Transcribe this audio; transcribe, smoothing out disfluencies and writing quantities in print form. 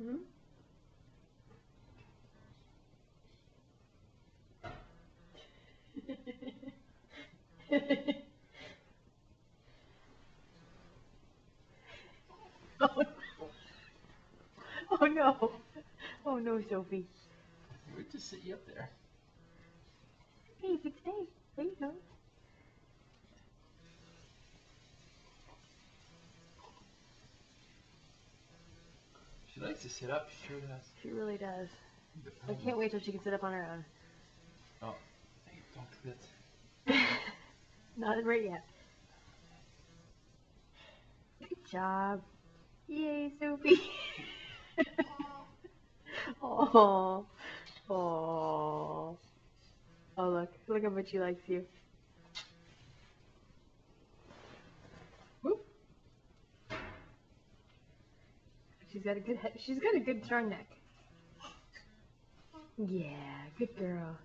Hmm? Oh no. Oh no. Oh no, Sophie. We'd just sit you up there. Hey, you could stay. There you go. She likes to sit up. She sure does. She really does. I can't wait till she can sit up on her own. Oh, hey, don't do that. Not right yet. Good job. Yay, Sophie. Oh. Oh. Oh, look. Look how much she likes you. Whoop. She's got a good head. She's got a good strong neck. Yeah, good girl.